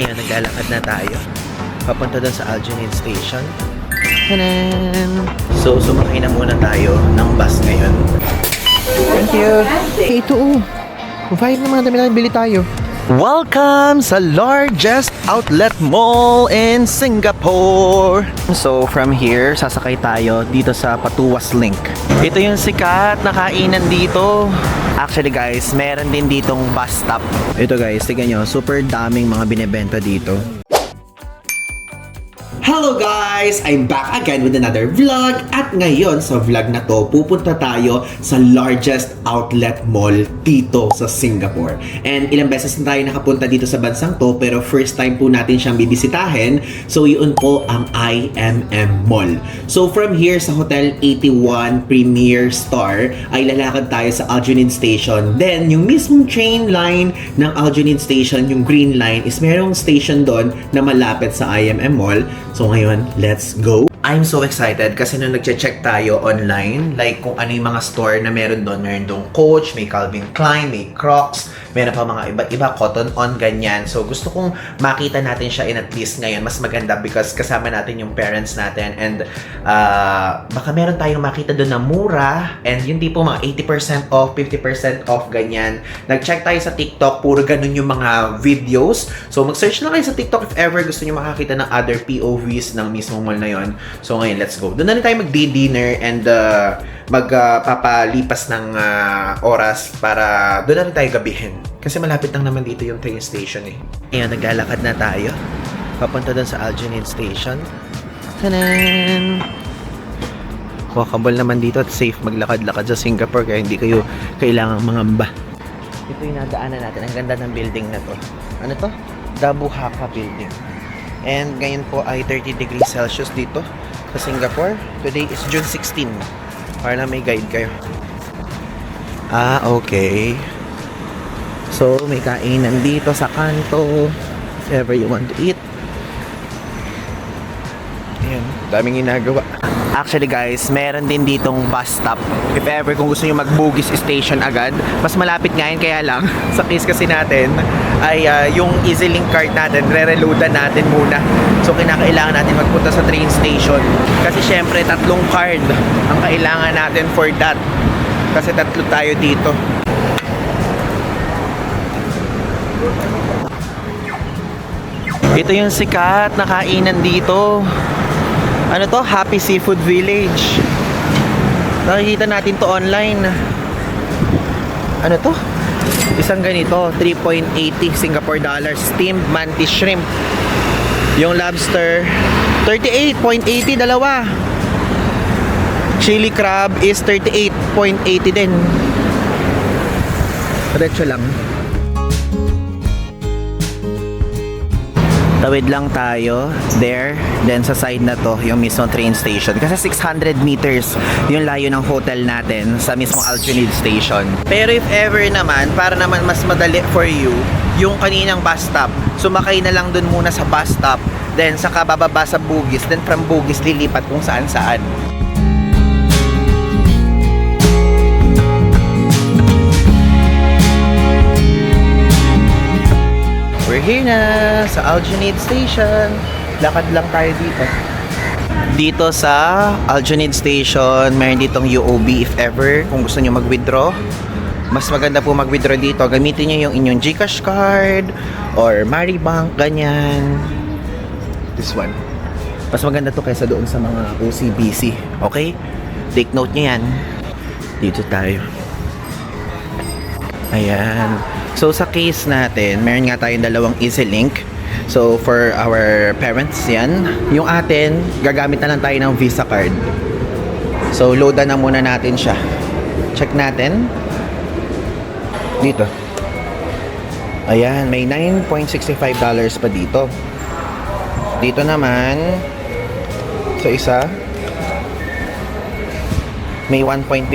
Ngayon, naglalakad na tayo. Papunta doon sa Alginate Station. Tanan! So, sumakay na muna tayo ng bus ngayon. Thank you! Hey, ito oh! Vibe naman, dami lang bili tayo. Welcome sa largest outlet mall in Singapore! So, from here, sasakay tayo dito sa Patuas Link. Ito yung sikat na kainan dito. Actually guys, meron din ditong bus stop. Ito guys, tignan nyo, super daming mga binebenta dito. Hello guys! I'm back again with another vlog at ngayon sa vlog na to pupunta tayo sa largest outlet mall dito sa Singapore. And ilang beses na tayo nakapunta dito sa bansang to pero first time po natin siyang bibisitahin. So yun po ang IMM Mall. So from here sa Hotel 81 Premier Star ay lalakad tayo sa Alginate Station. Then yung mismong train line ng Alginate Station, yung green line, is merong station doon na malapit sa IMM Mall. So ngayon, let's go! I'm so excited kasi nung nagche-check tayo online, like kung ano yung mga store na meron doon Coach, may Calvin Klein, may Crocs, meron pa mga iba-iba, Cotton On, ganyan. So gusto kong makita natin siya in at least ngayon, mas maganda because kasama natin yung parents natin and baka meron tayong makita doon na mura and yung tipo mga 80% off, 50% off, ganyan. Nag-check tayo sa TikTok, puro ganun yung mga videos. So mag-search na kayo sa TikTok if ever gusto nyo makakita ng other POVs ng mismong mall na yon. So ngayon, let's go. Doon na rin tayo mag-dinner and magpapalipas ng oras para doon na rin tayo gabihin. Kasi malapit lang naman dito yung train station eh. Ngayon, naglalakad na tayo. Papunta doon sa Alginate Station. Tanan! Walkable naman dito at safe maglakad-lakad sa Singapore kaya hindi kayo kailangang mangamba. Ito yung nadaanan natin. Ang ganda ng building na to. Ano to? Dabu Hakka Building. And ngayon po ay 30 degrees Celsius dito sa Singapore. Today is June 16. Para na may guide kayo. Ah, okay. So, may kainan dito sa kanto. If ever you want to eat. Ayan, daming ginagawa. Actually guys, meron din ditong bus stop. If ever kung gusto nyo mag-Bugis Station agad, mas malapit ngayon kaya lang, sa case kasi natin, ay yung EasyLink card natin, re-reloadan natin muna. So kinakailangan natin magpunta sa train station. Kasi syempre, 3 card ang kailangan natin for that. Kasi 3 tayo dito. Ito yung sikat na kainan dito. Ano to? Happy Seafood Village. Nakikita natin to online. Ano to? Isang ganito, 3.80 Singapore dollars. Steamed mantis shrimp. Yung lobster, 38.80 dalawa. Chili crab is 38.80 din. Diretso lang. Tawid lang tayo there, then sa side na to yung mismong train station kasi 600 meters yung layo ng hotel natin sa mismong Alginate Station. Pero if ever naman, para naman mas madali for you yung kaninang bus stop, sumakay na lang dun muna sa bus stop, then saka bababa sa Bugis, then from Bugis lilipat kung saan saan. We're here na sa Alginate Station. Lakad lang tayo dito. Dito sa Alginate Station, mayroon ditong UOB if ever kung gusto nyo mag-withdraw. Mas maganda po mag-withdraw dito. Gamitin nyo yung inyong GCash card or Maribank, ganyan. This one. Mas maganda to kaysa doon sa mga OCBC. Okay? Take note nyo yan. Dito tayo. Ayan. So sa case natin, meron nga tayong 2 EasyLink. So for our parents yan. Yung atin, gagamit na lang tayo ng Visa card. So loadan na muna natin siya. Check natin. Dito. Ayan, may $9.65 pa dito. Dito naman, sa isa, may 1.15.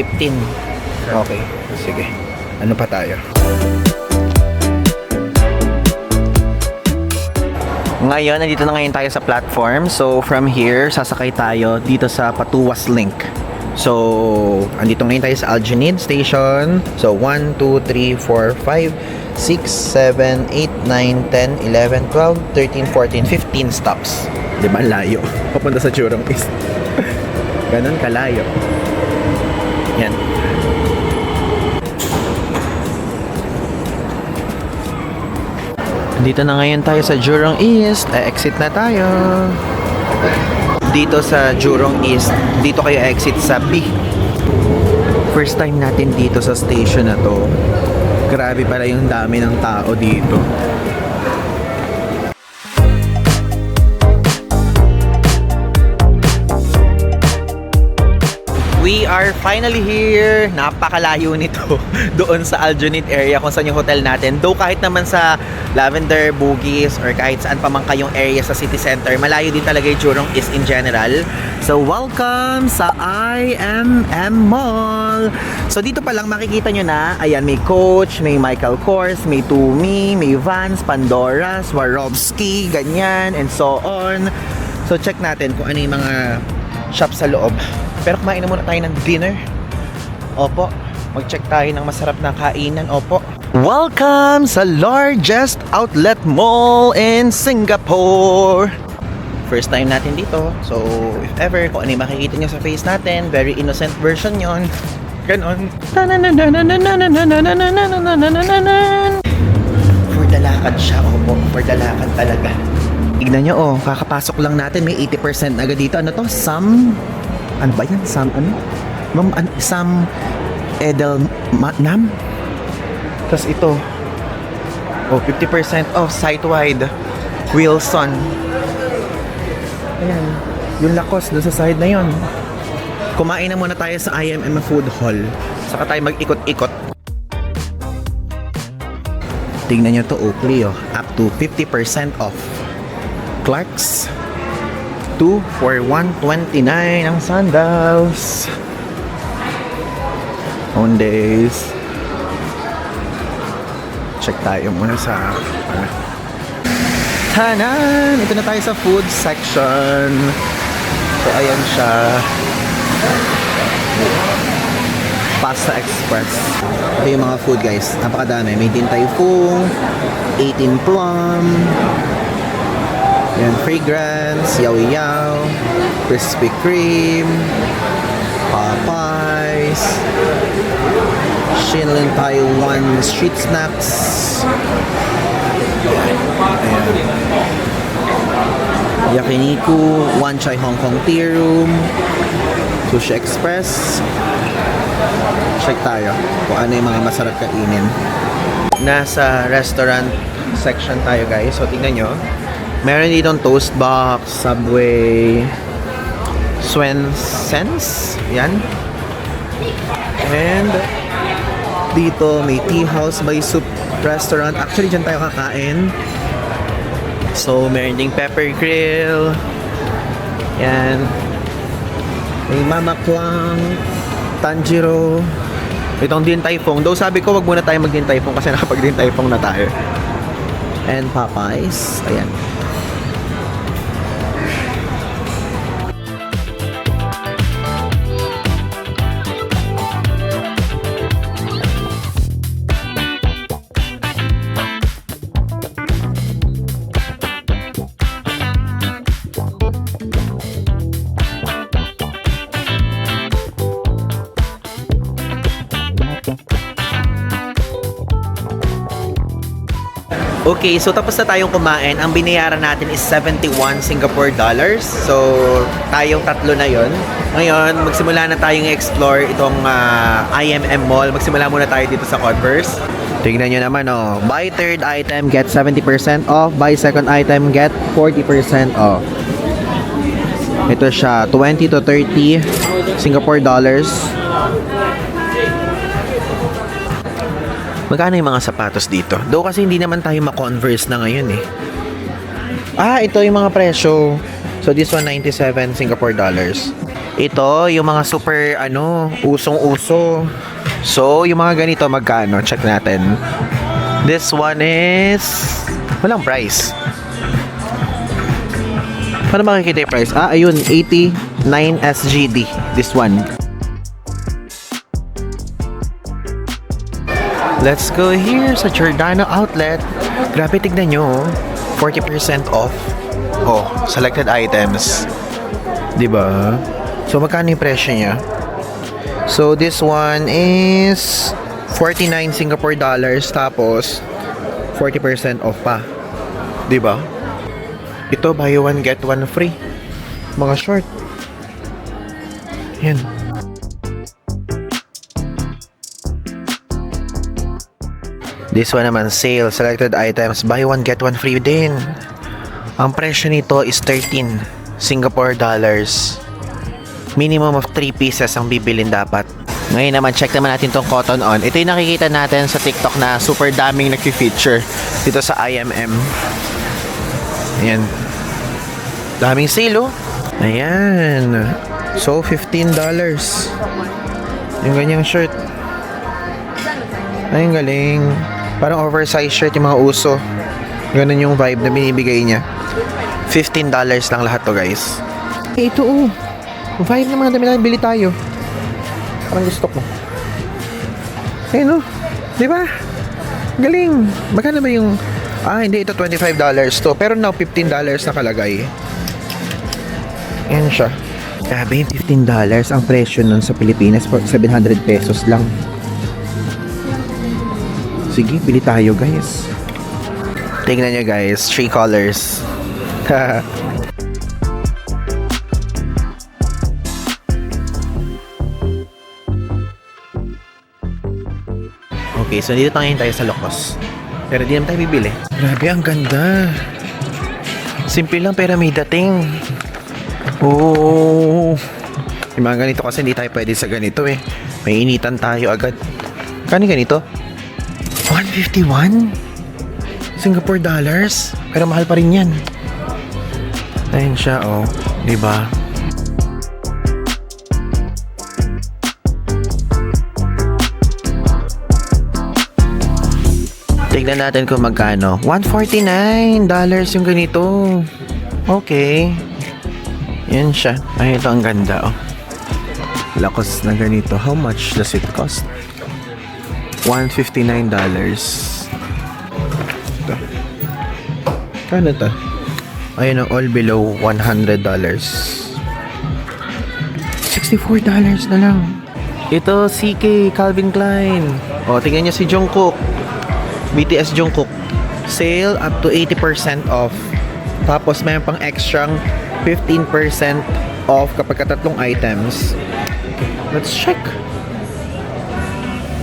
Okay, sige. Ano pa tayo? Ngayon, nandito na ngayon tayo sa platform. So, from here, sasakay tayo dito sa Patuas Link. So, andito ngayon tayo sa Alginate Station. So, 1, 2, 3, 4, 5, 6, 7, 8, 9, 10, 11, 12, 13, 14, 15 stops. Di ba layo? Papunta sa Jurong East. Ganon kalayo. Yan. Dito na ngayon tayo sa Jurong East. Exit na tayo. Dito sa Jurong East, dito kayo exit sa B. First time natin dito sa station na to. Grabe pala yung dami ng tao dito. We are finally here. Napakalayo nito doon sa Aljonit area kung saan yung hotel natin. Though kahit naman sa Lavender, Bugis, or kahit saan pa man kayong area sa city center, malayo din talaga yung Jurong East in general. So welcome sa IMM Mall. So dito pa lang makikita nyo na, ayan, may Coach, may Michael Kors, may Tumi, may Vans, Pandora, Swarovski, ganyan, and so on. So check natin kung ano yung mga shop sa loob. Pero kumain na muna tayo ng dinner. Opo, mag-check tayo ng masarap na kainan. Opo. Welcome sa largest outlet mall in Singapore. First time natin dito. So, if ever, kung ano yung makikita nyo sa face natin, very innocent version yon. Ganon. For the lakad siya. Opo, for the lakad talaga. Tignan nyo, oh, kakapasok lang natin. May 80% agad dito. Ano to? Ano ba yan? Sam Edelman? Tapos ito. Oh, 50% off site-wide. Wilson. Ayan. Yung Lacoste doon sa side na yon. Kumain na muna tayo sa IMM Food Hall. Saka tayo mag-ikot-ikot. Tingnan nyo to, Oakley, oh. Up to 50% off. Clarks. 2 for 129 ang sandals. Mondays. Check tayo muna sa tanan! Ito na tayo sa food section. So ayan siya. Pasta Express. Ito yung mga food, guys. Napakadami. May Din Tai Fung, 18 plum, yan, Fragrance, Yao Yao, Krispy Kreme, Popeyes, Shinlin Taiwan Street Snacks. Ayan. Yakiniku, Wan Chai Hong Kong Tea Room, Sushi Express. Check tayo kung ano yung mga masarap kainin. Nasa restaurant section tayo, guys. So tingnan nyo. Meron ditong Toast Box, Subway, Swensens, yan. And dito may Tea House by Soup Restaurant. Actually, dyan tayo kakain. So, meron ding Pepper Grill. Yan. May Mama Klang, Tanjiro. Itong Din Tai Fung. Though sabi ko, wag muna tayo mag Din Tai Fung kasi nakapag Din Tai Fung na tayo. And Popeyes. Ayan. Okay, so tapos na tayong kumain. Ang binayaran natin is 71 Singapore dollars. So, tayong tatlo na yon. Ngayon, magsimula na tayong explore itong IMM Mall. Magsimula muna tayo dito sa Converse. Tingnan nyo naman, oh. Buy third item, get 70% off. Buy second item, get 40% off. Ito siya, 20 to 30 Singapore dollars. Magkano yung mga sapatos dito? Though kasi hindi naman tayo ma-Converse na ngayon eh. Ito yung mga presyo. So this one, 97 Singapore dollars. Ito, yung mga super, usong-uso. So, yung mga ganito, magkano? Check natin. This one is... walang price. Paano makikita yung price? Ayun, 89 SGD. This one. Let's go here sa Giordano Outlet. Grabe, tignan nyo. 40% off. Oh, selected items. Diba? So, magkano yung presyo niya? So, this one is 49 Singapore dollars. Tapos, 40% off pa. Diba? Ito, buy one, get one free. Mga short. Yan. This one naman, sale, selected items, buy one, get one free din. Ang presyo nito is 13 Singapore dollars. Minimum of 3 pieces ang bibilin dapat. Ngayon naman, check naman natin tong Cotton On. Ito yung nakikita natin sa TikTok na super daming nag-feature dito sa IMM. Ayan. Daming sale, oh. Ayan. So, $15. Yung ganyang shirt. Ay, ang galing. Parang oversized shirt yung mga uso. Ganun yung vibe na binibigay niya. $15 lang lahat to, guys. Ito, oh. Vibe ng mga dami na bili tayo. Parang gusto ko. Ayun, oh. Diba? Galing. Magkano ba yung... hindi. Ito $25 to. Pero now, $15 nakalagay. Ayan siya. Grabe, $15 ang presyo nun sa Pilipinas for 700 pesos lang. Sige, bili tayo, guys. Tingnan nyo, guys. 3 colors. Okay, so dito tayo sa Locos. Pero di naman tayo bibili. Grabe, ang ganda. Simple lang pero may dating. Oh. Yung mga ganito kasi hindi tayo pwede sa ganito eh. May initan tayo agad. Kano ganito? 151 Singapore dollars. Pero mahal pa rin yan. Ayun siya, oh. Diba? Tignan natin kung magkano. $149 yung ganito. Okay. Yan siya. Ay, ito ang ganda, oh. Lakos na ganito. How much does it cost? $159. Ito. Kano to? Ayun, all below $100. $64 na lang. Ito, CK, Calvin Klein. O, tingnan niyo si Jungkook. BTS Jungkook. Sale up to 80% off. Tapos, mayroon pang extra 15% off kapag katatlong items. Let's check.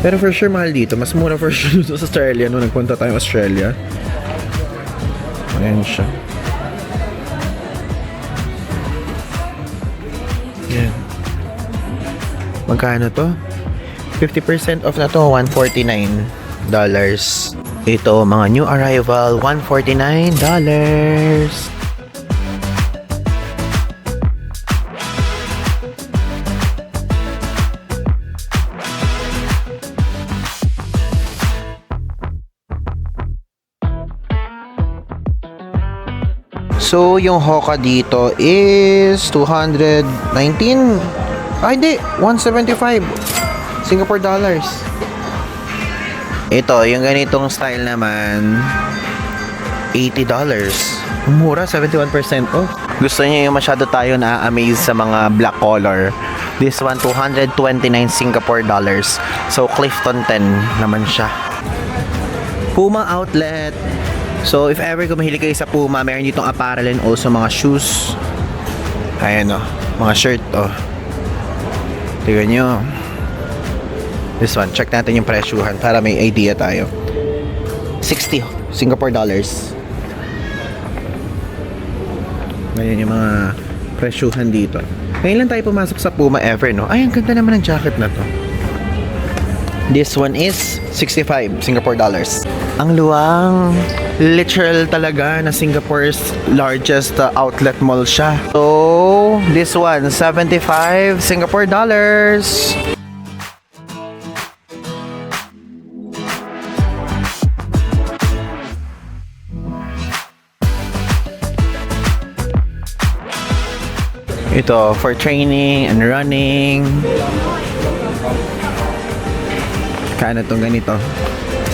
Pero for sure, mahal dito. Mas mura for sure sa Australia nung nagpunta tayo Australia. Ayan siya. Yan. Magkano to? 50% off na to, $149. Ito, mga new arrival, $149. So, yung Hoka dito is 219. Hindi, 175 Singapore dollars. Ito, yung ganitong style naman, $80. Mura, 71% off. Gusto niyo yung masyado tayo na-amaze sa mga black color. This one, 229 Singapore dollars. So, Clifton 10 naman siya. Puma outlet. So, if ever kung mahilig kayo sa Puma, meron ditong apparel and also mga shoes. Ayan, oh. Mga shirt, oh. Tignan nyo. This one, check natin yung presyuhan para may idea tayo. 60 Singapore dollars. Ganyan yung mga presyuhan dito. Ngayon lang tayo pumasok sa Puma ever, no? Ay, ang ganda naman ng jacket na to. This one is 65 Singapore dollars. Ang luwang. Literal talaga na Singapore's largest outlet mall siya. So, this one, 75 Singapore dollars. Ito, for training and running. Kano itong ganito?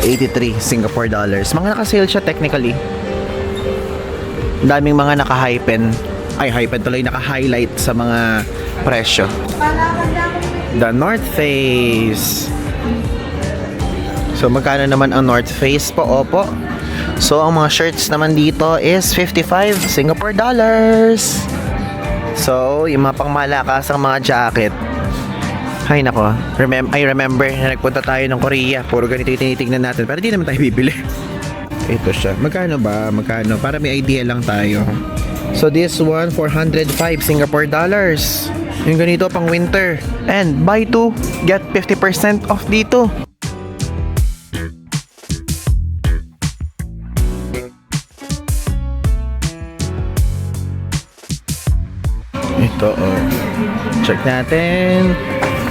83 Singapore dollars. Mga naka-sale siya technically. Daming mga naka-hypen. Ay, hypen tuloy, naka-highlight sa mga presyo. The North Face. So, magkano naman ang North Face po? Opo. So, ang mga shirts naman dito is 55 Singapore dollars. So, yung mga pangmalakas ang mga jacket. Ay, nako. I remember na nagpunta tayo ng Korea. Puro ganito yung tinitignan natin. Pero di naman tayo bibili. Ito siya. Magkano ba? Magkano? Para may idea lang tayo. So, this one, 405 Singapore dollars. Yung ganito pang winter. And buy two, get 50% off dito. Ito, oh. Check natin.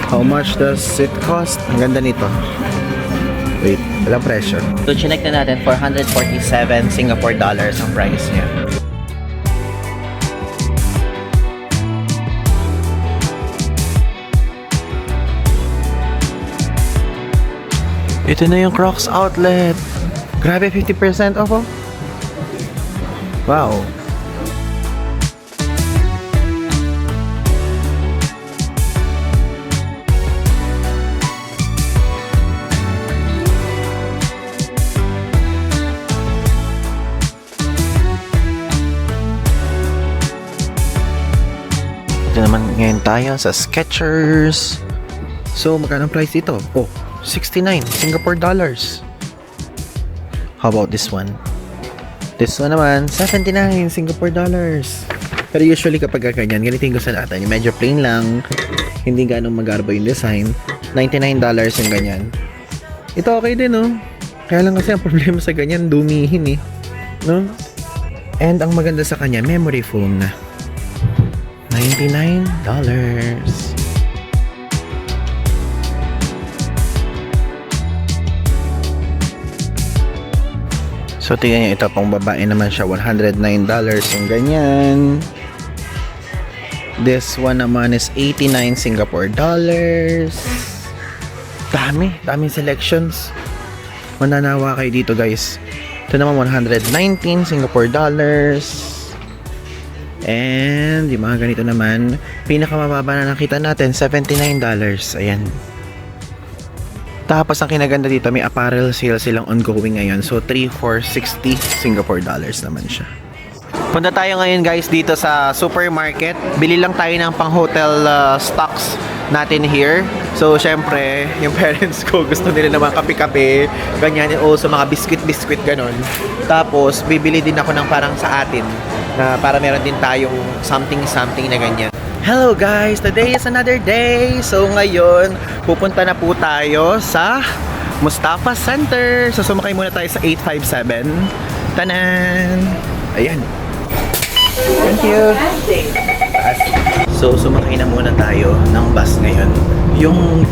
How much does it cost? Ang ganda nito. Wait, walang presyo. So, chinek na natin, 447 Singapore dollars ang price niya. Ito na yung Crocs outlet. Grabe, 50% off, oh. Wow. Ito naman ngayon tayo sa Skechers. So, magkano ang price dito? Oh, 69 Singapore dollars. How about this one? This one naman, 79 Singapore dollars. Pero usually kapag ganyan, ganito yung gusto natin. Yung medyo plain lang, hindi ganong magarbo yung design. $99 yung ganyan. Ito okay din, no? Kaya lang kasi ang problema sa ganyan, dumihin eh. No? And ang maganda sa kanya, memory foam na. $99. So, tingnan nyo, ito pang babae naman siya, $109 yung ganyan. This one naman is 89 Singapore dollars. Daming selections. Mananawa kayo dito, guys. Ito naman 119 Singapore dollars. And yung mga ganito naman, pinakamababa na nakita natin, $79. Ayan. Tapos ang kinaganda dito, may apparel sale silang ongoing ngayon. So 3,460 Singapore dollars naman siya. Punta tayo ngayon, guys, dito sa supermarket. Bili lang tayo ng pang hotel stocks natin here. So syempre, yung parents ko gusto nila naman kape-kape, ganyan, and also mga biscuit ganon. Tapos bibili din ako ng parang sa atin na para meron din tayong something na ganyan. Hello guys! Today is another day! So ngayon, pupunta na po tayo sa Mustafa Center. So sumakay muna tayo sa 857. Tanan! Ayan. Thank you! So sumakay na muna tayo ng bus ngayon. Yung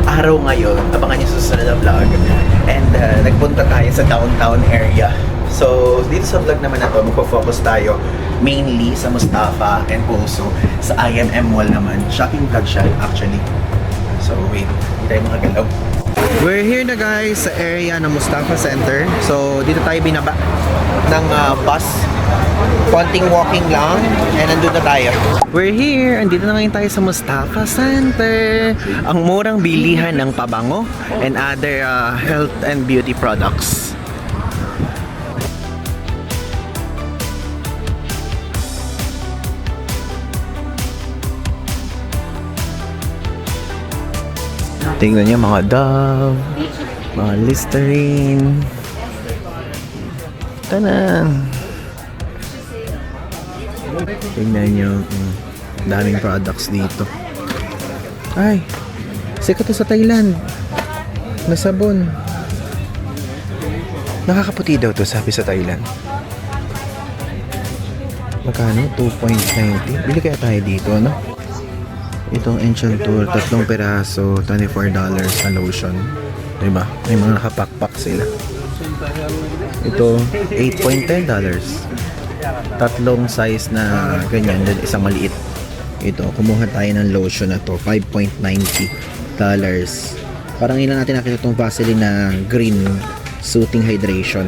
araw ngayon, abangan niyo sa susunod na vlog. And nagpunta tayo sa downtown area. So, dito sa vlog naman na to, magpo-focus tayo mainly sa Mustafa and also sa IMM Mall naman. Shopping vlog siya actually. So, wait. Hindi tayo makagalaw. We're here na guys sa area ng Mustafa Center. So, dito tayo binaba ng bus. Konting walking lang and nandun na tayo. We're here. Andito na ngayon tayo sa Mustafa Center. Ang murang bilihan ng pabango and other health and beauty products. Tingnan niyo mga Dove, mga Listerine. Tanan! Tingnan niyo, daming products dito. Ay, sikat to sa Thailand. Na sabon. Nakakaputi daw to, sabi sa Thailand. Magkano? 2.90. Bili kaya tayo dito, no? Itong Enchantour, 3 peraso, $24 na lotion. Diba? May mga nakapakpak sila. Ito, $8.10. Tatlong size na ganyan, then isang maliit. Ito, kumuha tayo ng lotion na to, $5.90. Parang ilan natin nakita itong Vaseline na green. Soothing hydration.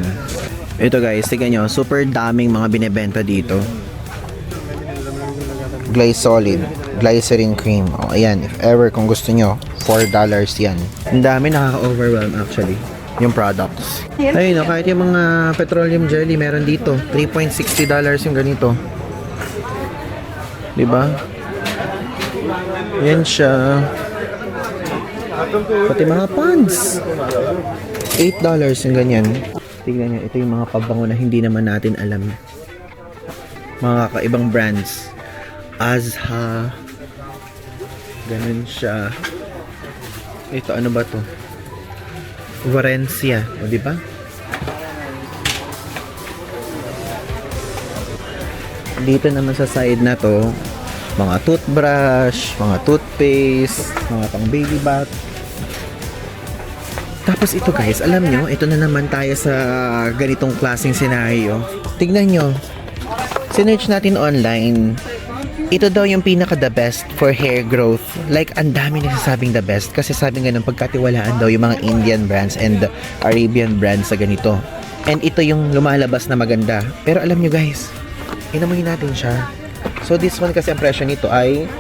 Ito guys, tignan nyo, super daming mga binebenta dito. Glysolid, glycerin cream. O, ayan, if ever kung gusto nyo, $4 yan. Ang dami, nakaka-overwhelm actually, yung products. Ayun, no, kahit yung mga petroleum jelly, meron dito. $3.60 yung ganito. Diba? Yan siya. Pati mga pants. $8 yung ganyan. Tingnan nyo, ito yung mga pabango na hindi naman natin alam. Mga kakaibang brands. Azha. Ganun siya. Ito, ano ba to? Valencia. O, diba? Dito naman sa side na to, mga toothbrush, mga toothpaste, mga pang baby bath. Tapos ito guys, alam nyo, ito na naman tayo sa ganitong klaseng senaryo. Tignan nyo, sinearch natin online, ito daw yung pinaka the best for hair growth. Like, ang dami nagsasabing the best kasi sabi nga ng pagkatiwalaan daw yung mga Indian brands and Arabian brands sa ganito. And ito yung lumalabas na maganda. Pero alam nyo guys, inamoy natin siya. So this one kasi ang presyo nito ay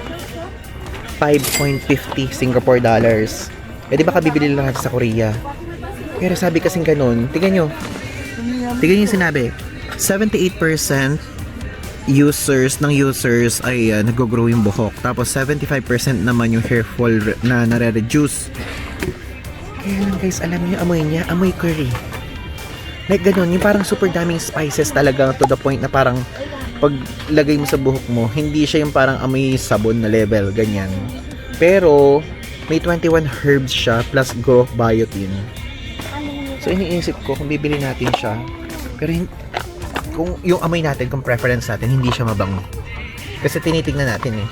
5.50 Singapore dollars. Eh di ba kabibili lang natin sa Korea? Pero sabi kasing ganun, tignan nyo yung sinabi, 78% users ay nag-grow yung buhok. Tapos 75% naman yung hair fall na nare-reduce. Kaya lang guys, alam niyo, amoy niya, amoy curry. Like ganun, yung parang super daming spices talaga to the point na parang pag lagay mo sa buhok mo, hindi siya yung parang amoy sabon na level, ganyan. Pero may 21 herbs siya plus growth biotin. So iniisip ko kung bibili natin siya, pero kung yung amoy natin, kung preference natin, hindi siya mabango. Kasi tinitignan natin eh.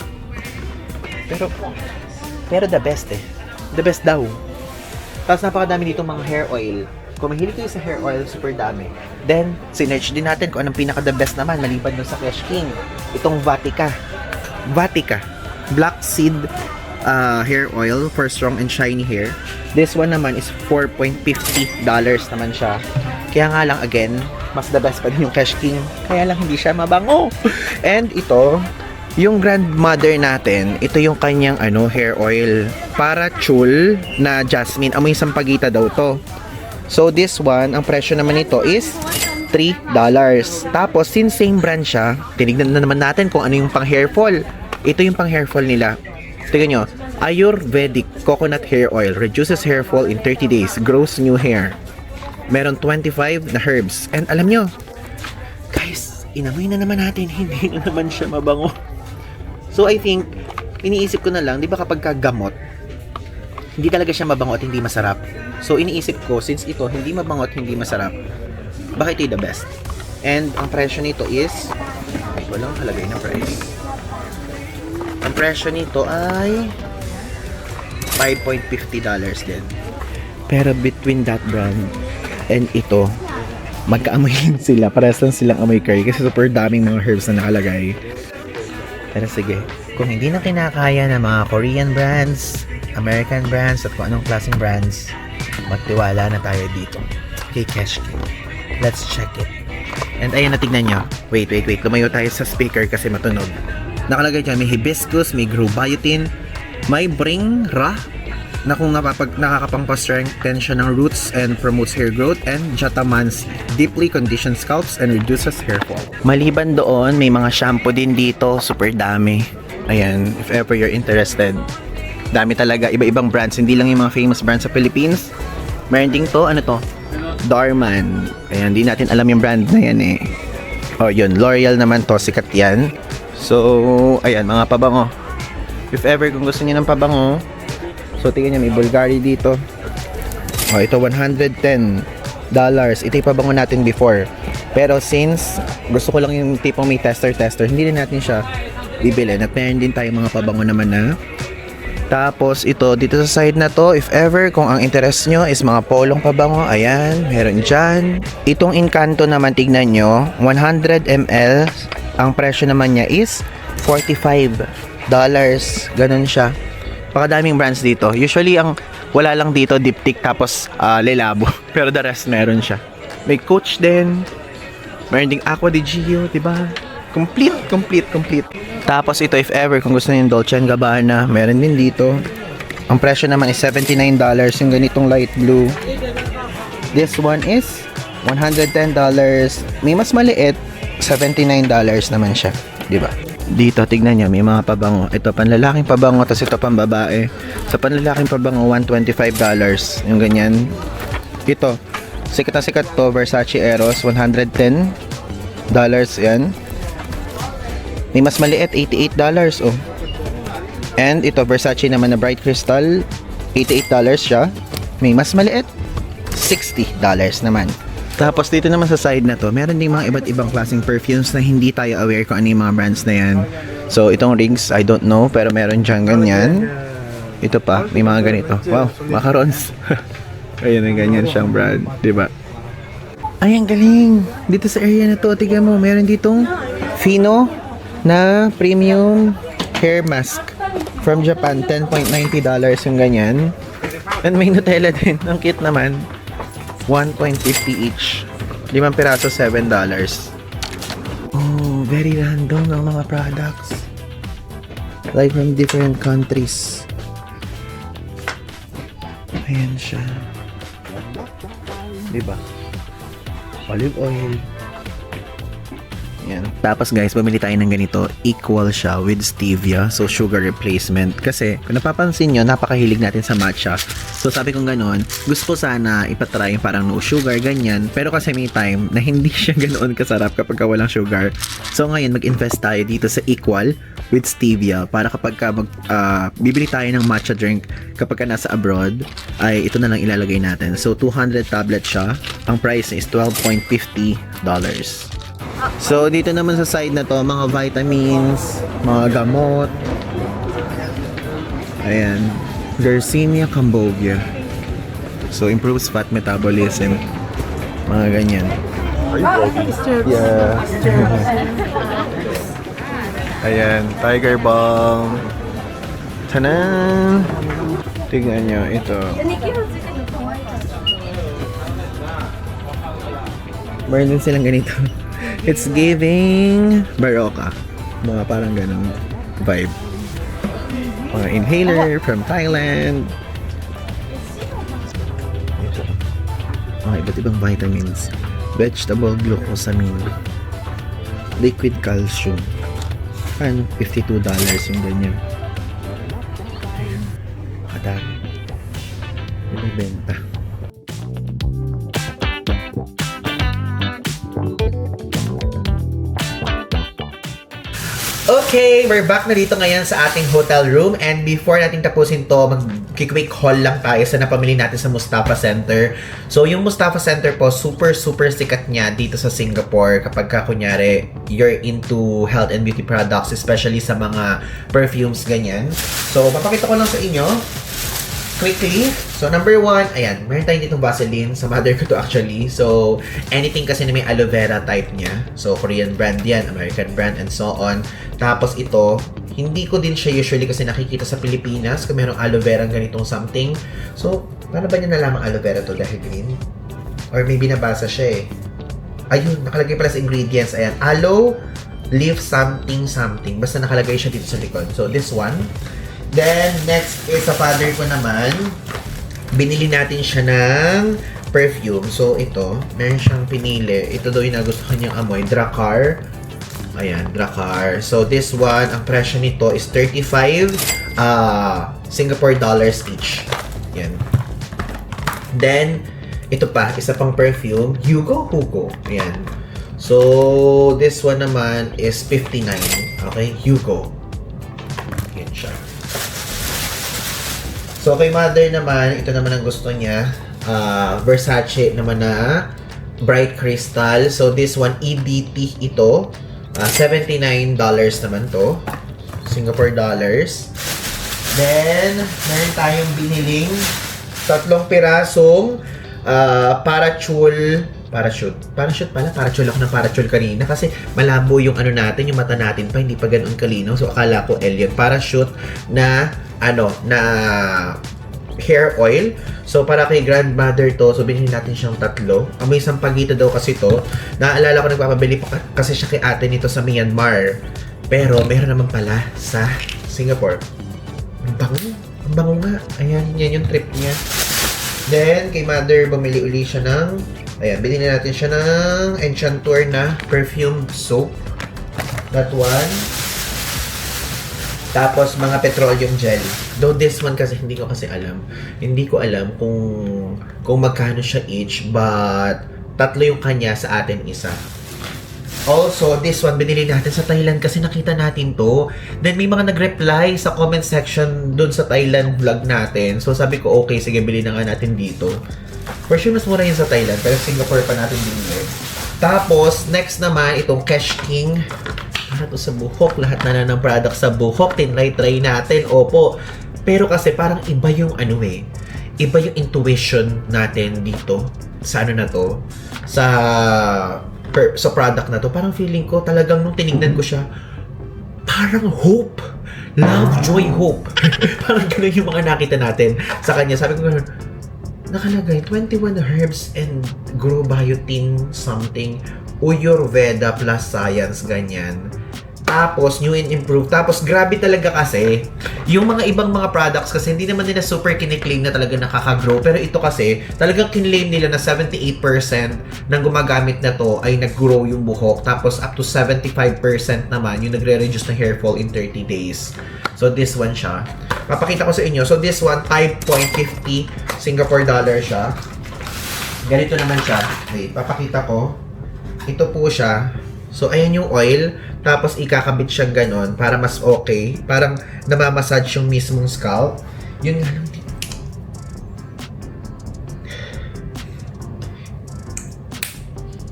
Pero the best eh. The best daw. Tapos napakadami dito mga hair oil. Kung mahilig kayo sa hair oil, super dami. Then, sinerch din natin kung anong pinaka the best naman maliban dun sa Kesh King. Itong Vatica. Black seed hair oil for strong and shiny hair. This one naman is $4.50 naman siya. Kaya nga lang again, mas the best pa din yung Kesh King. Kaya lang hindi siya mabango. And ito, yung grandmother natin, ito yung kanyang hair oil. Para chul na jasmine. Amoy sampagita daw to. So this one, ang presyo naman nito is $3. Tapos since same brand siya, tinignan na naman natin kung ano yung pang hair fall. Ito yung pang hair fall nila. Tingnan nyo, Ayurvedic Coconut Hair Oil reduces hair fall in 30 days, grows new hair. Meron 25 na herbs. And alam nyo, guys, inamoy na naman natin, hindi na naman siya mabango. So I think, iniisip ko na lang, di ba kapag kagamot, hindi talaga siya mabango at hindi masarap. So iniisip ko, since ito hindi mabango at hindi masarap, bakit ito the best? And ang presyo nito is, walang halagay na price. Ang presyo nito ay $5.50 din. Pero between that brand and ito, magkaamoy lang sila. Parehas lang silang amoy curry kasi super daming mga herbs na nakalagay. Pero sige, kung hindi na kinakaya ng mga Korean brands, American brands, at kung anong klaseng brands, magtiwala na tayo dito kay Kesh King. Let's check it. And ayun, natignan nyo. Wait. Lumayo tayo sa speaker kasi matunog. Nakalagay dyan, may hibiscus, may grow biotin, may bring ra, na kung nakakapang-strengthen siya ng roots and promotes hair growth, and Jatamansi, deeply conditions scalps and reduces hair fall. Maliban doon, may mga shampoo din dito, super dami. Ayan, if ever you're interested. Dami talaga, iba-ibang brands, hindi lang yung mga famous brands sa Philippines. Meron ding to, Darman. Ayan, di natin alam yung brand na yan eh. Oh, yun, L'Oreal naman to, sikat yan. So, ayan, mga pabango. If ever kung gusto niyo ng pabango, so tingnan niyo, may Bulgari dito. Oh, ito $110. Ito yung pabango natin before. Pero since gusto ko lang yung tipong may tester, hindi din natin siya bibili. At meron din tayo mga pabango naman na. Tapos ito, dito sa side na to, if ever kung ang interest nyo is mga polong pabango, ayan, meron dyan. Itong Encanto naman, tignan nyo, 100 ml. Ang presyo naman niya is $45. Ganun siya. Pakadaming brands dito. Usually, ang Wala lang dito diptyque tapos lelabo. Pero the rest meron siya. May Coach din. Meron ding Aqua di Gio, diba? Complete. Tapos ito, if ever, kung gusto niyo yung Dolce & Gabbana, meron din dito. Ang presyo naman is $79 yung ganitong light blue. This one is $110. May mas maliit, $79 naman siya, diba? Dito, tignan nyo, may mga pabango. Ito, panlalaking pabango, tapos ito pang babae. Sa panlalaking pabango, $125. Yung ganyan. Ito, sikat na sikat to, Versace Eros, $110. Yan. May mas maliit, $88. Oh. And ito, Versace naman na Bright Crystal, $88 siya. May mas maliit, $60 naman. Tapos dito naman sa side na to, meron ding mga iba't ibang klaseng perfumes na hindi tayo aware kung ano yung mga brands na yan. So itong rings, I don't know, pero meron dyan ganyan. Ito pa, may mga ganito. Wow, macarons. Ayun, ang ganyan siyang brand, diba? Ay, ang galing! Dito sa area na to, tignan mo, meron ditong Fino na premium hair mask from Japan, $10.90 yung ganyan. And may Nutella din, ang cute naman. 1.50 each. 5 piraso, $7. Oh, very random ang mga products. Like from different countries. Ayan siya. Diba? Olive oil. Yan. Tapos guys, bumili tayo ng ganito. Equal siya with stevia. So, sugar replacement. Kasi, kung napapansin nyo, napakahilig natin sa matcha. So, sabi kong ganon, gusto ko sana ipatry yung parang no sugar, ganyan. Pero kasi may time na hindi siya ganoon kasarap kapag walang sugar. So, ngayon, mag-invest tayo dito sa Equal with stevia. Para kapag bibili tayo ng matcha drink kapag nasa abroad, ay ito na lang ilalagay natin. So, 200 tablets siya. Ang price is $12.50. So, dito naman sa side na to, mga vitamins, mga gamot. Ayan. Garcinia cambogia. So, improves fat metabolism. Mga ganyan. Yeah. Ayan. Tiger Balm. Tanan! Tignan nyo, ito. Meron din silang ganito. It's giving Baroka. Mga parang ganun vibe. Mga inhaler from Thailand. Ito. Mga iba't ibang vitamins. Vegetable glucosamine. Liquid calcium. Ano? $52 yung ganyan. Ayan. Kadami. Binibenta. Okay, we're back na dito ngayon sa ating hotel room, and before natin tapusin to, mag-quick haul lang tayo sa napamili natin sa Mustafa Center. So, yung Mustafa Center po, super sikat niya dito sa Singapore kapag kunyari, you're into health and beauty products, especially sa mga perfumes, ganyan. So, papakita ko lang sa inyo quickly. So, number 1, ayan, meron tayong ditong Vaseline. Sa mother ko to actually. So, anything kasi na may aloe vera type niya. So, Korean brand yan, American brand, and so on. Tapos ito, hindi ko din siya usually kasi nakikita sa Pilipinas kung merong aloe vera ganitong something. So, paano ba niya nalaman aloe vera to dahil green? Or maybe nabasa siya eh. Ayun, nakalagay pala sa ingredients. Ayan, aloe leaf something. Basta nakalagay siya dito sa likod. So, this one. Then, next is sa father ko naman. Binili natin siya ng perfume. So, ito, meron siyang pinili. Ito daw yung nagustuhan niyang amoy. Drakkar. Ayan, Drakkar. So, this one, ang presyo nito is 35 Singapore dollars each. Ayan. Then, ito pa, isa pang perfume. Hugo. Ayan. So, this one naman is 59. Okay, Hugo. Ayan siya. So, kay mother naman, ito naman ang gusto niya. Versace naman na Bright Crystal. So, this one, EDT ito. $79 naman to. Singapore dollars. Then, meron tayong biniling 3 pirasong parachute pala. Parachute ako ng parachute kanina kasi malabo yung ano natin, yung mata natin pa, hindi pa ganoon kalinaw. So, akala ko alien. Parachute na, hair oil. So, para kay grandmother to. So, binili natin siyang 3. Amoy sampagita daw kasi to. Naalala ko nagpapabili pa kasi siya kay ate nito sa Myanmar. Pero, meron naman pala sa Singapore. Ang bango. Ang bango nga. Ayan, yan yung trip niya. Then, kay mother, bumili uli siya ng... Ayan, binili natin siya ng Enchantor na perfume soap. That one. Tapos, mga petroleum jelly. Though this one kasi hindi ko alam. Hindi ko alam kung magkano siya each. But, 3 yung kanya, sa atin isa. Also, this one, binili natin sa Thailand kasi nakita natin to. Then, may mga nag-reply sa comment section dun sa Thailand vlog natin. So, sabi ko, okay, sige, bili na nga natin dito. For sure, mas mura yun sa Thailand. Pero Singapore pa natin binili. Tapos, next naman, itong Kesh King. Para to sa buhok. Lahat na ng product sa buhok. Tinry-try natin. Opo. Pero kasi parang iba yung iba yung intuition natin dito. Sa ano na to. Sa product na to. Parang feeling ko talagang nung tinignan ko siya, parang hope. Love, joy, hope. Parang gano'n yung mga nakita natin sa kanya. Sabi ko gano'n, nakalagay 21 herbs and grow biotin something. Ayurveda plus science, ganyan. Tapos, new and improved. Tapos, grabe talaga kasi, yung mga ibang mga products kasi hindi naman nila super kiniklaim na talaga nakaka-grow. Pero ito kasi, talagang kinlaim nila na 78% ng gumagamit na to ay nag-grow yung buhok. Tapos, up to 75% naman yung nagre-reduce na hair fall in 30 days. So, this one siya. Papakita ko sa inyo. So, this one, 5.50 Singapore dollar siya. Ganito naman siya. Wait, papakita ko. Ito po siya. So, ayan yung oil. Tapos, ikakabit siyang ganon para mas okay. Parang namamassage yung mismong scalp. Yun nga lang.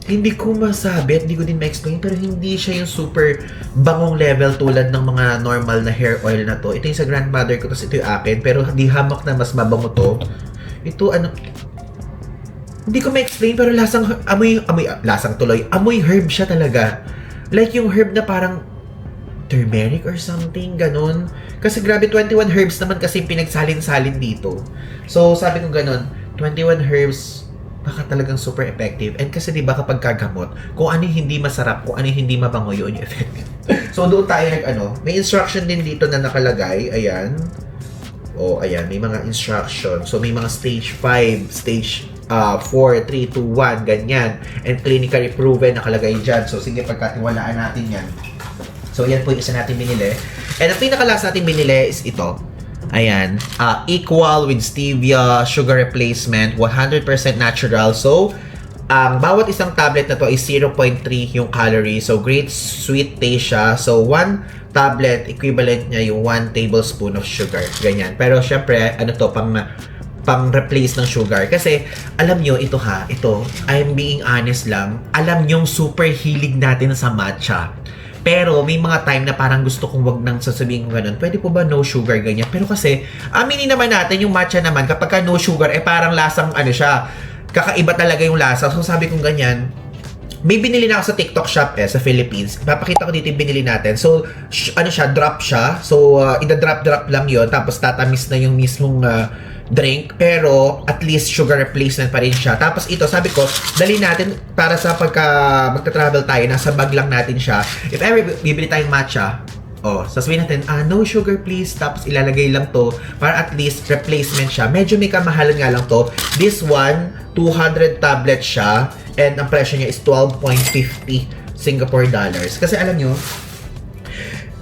Hindi ko masabi at hindi ko din ma-explain, pero hindi siya yung super bangong level tulad ng mga normal na hair oil na to. Ito yung sa grandmother ko, tapos ito yung akin. Pero di hamak na mas mabango to. Ito, hindi ko ma-explain, pero amoy herb siya talaga. Like yung herb na parang turmeric or something, ganun. Kasi grabe, 21 herbs naman kasi pinagsalin-salin dito. So, sabi ko ganun, 21 herbs, baka talagang super effective. And kasi diba kapag kagamot, kung ano yung hindi masarap, kung ano yung hindi mabango, yun yung effective. So, doon tayo may instruction din dito na nakalagay, ayan. Ayan, may mga instruction. So, may mga stage 5, stage 4, 3, 2, 1, ganyan. And clinically proven nakalagay dyan. So, sige, pagkatiwalaan natin yan. So, yan po yung isa natin binili. And ang pinaka-last natin binili is ito. Ayan. Equal with stevia, sugar replacement, 100% natural. So, ang bawat isang tablet na to is 0.3 yung calorie. So, great sweet taste siya. So, 1 tablet, equivalent niya yung 1 tablespoon of sugar. Ganyan. Pero, syempre, pang-replace ng sugar. Kasi, alam nyo, ito, I'm being honest lang, alam nyo, super hilig natin sa matcha. Pero, may mga time na parang gusto kong wag nang sasabihin ko ganun, pwede po ba no sugar, ganyan? Pero kasi, aminin naman natin, yung matcha naman, kapag ka no sugar, parang lasang, siya, kakaiba talaga yung lasa. So, sabi kong ganyan, may binili na ako sa TikTok shop sa Philippines. Papakita ko dito yung binili natin. So, drop siya. So, ida-drop lang yon. Tapos, tatamis na yung mismong drink. Pero, at least, sugar replacement pa rin siya. Tapos, ito, sabi ko, dali natin para sa pagka magta-travel tayo, nasa bag lang natin siya. If ever bibili tayong matcha, sasabihin natin, no sugar please. Tapos, ilalagay lang to para at least replacement siya. Medyo may kamahalan nga lang to. This one, 200 tablets siya. And ang presyo niya is 12.50 Singapore dollars. Kasi alam nyo,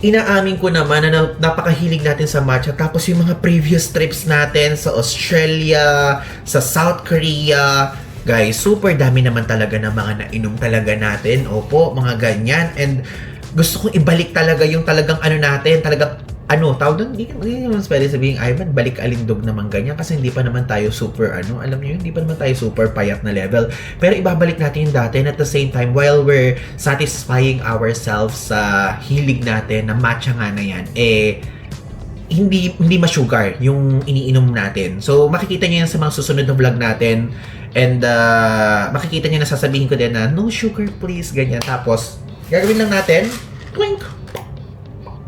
inaamin ko naman na napakahilig natin sa matcha. Tapos yung mga previous trips natin sa Australia, sa South Korea, guys, super dami naman talaga ng mga nainom talaga natin. Opo, mga ganyan. And gusto kong ibalik talaga yung talagang natin, talagang tawag doon, hindi naman pwede sabihin, Ivan, balik alindog naman ganyan kasi hindi pa naman tayo super, alam niyo yun, hindi pa naman tayo super payat na level. Pero ibabalik natin yung dati and at the same time, while we're satisfying ourselves sa hilig natin na matcha nga na yan, hindi ma-sugar yung iniinom natin. So, makikita niyo yan sa mga susunod na vlog natin and makikita niyo na sasabihin ko din na, no sugar please, ganyan. Tapos, gagawin lang natin, twink!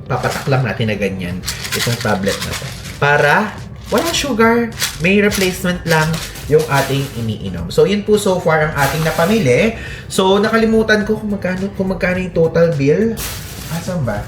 Papatak lang natin na ganyan itong tablet na to. Para walang sugar, may replacement lang yung ating iniinom. So, yun po so far ang ating napamili. So, nakalimutan ko kung magkano yung total bill. Asan ba?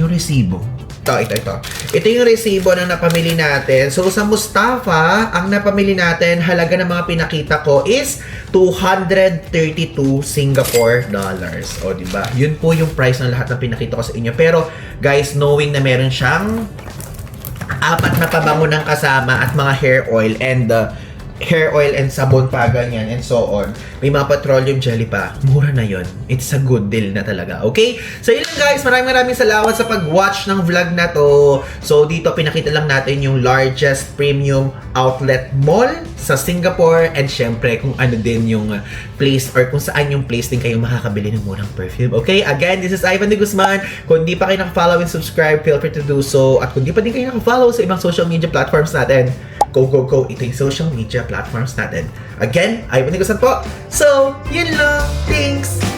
Yung resibo. Ito. Ito yung resibo na napamili natin. So, sa Mustafa, ang napamili natin, halaga ng mga pinakita ko is 232 Singapore dollars. O, diba? Yun po yung price ng lahat ng pinakita ko sa inyo. Pero, guys, knowing na meron siyang 4 na pabango ng kasama at mga hair oil and sabon pa ganyan and so on. May mga petroleum jelly pa. Mura na yon. It's a good deal na talaga. Okay? So yun lang guys. Maraming salamat sa pag-watch ng vlog na to. So dito pinakita lang natin yung largest premium outlet mall sa Singapore and syempre kung ano din yung place or kung saan yung place din kayo makakabili ng murang perfume. Okay? Again, this is Ivan de Guzman. Kung di pa kayo naka-follow and subscribe, feel free to do so. At kung di pa din kayo naka-follow sa ibang social media platforms natin, go. Ito yung social media platforms natin. Again, Ivan de Guzman po. So, yun lang. Thanks!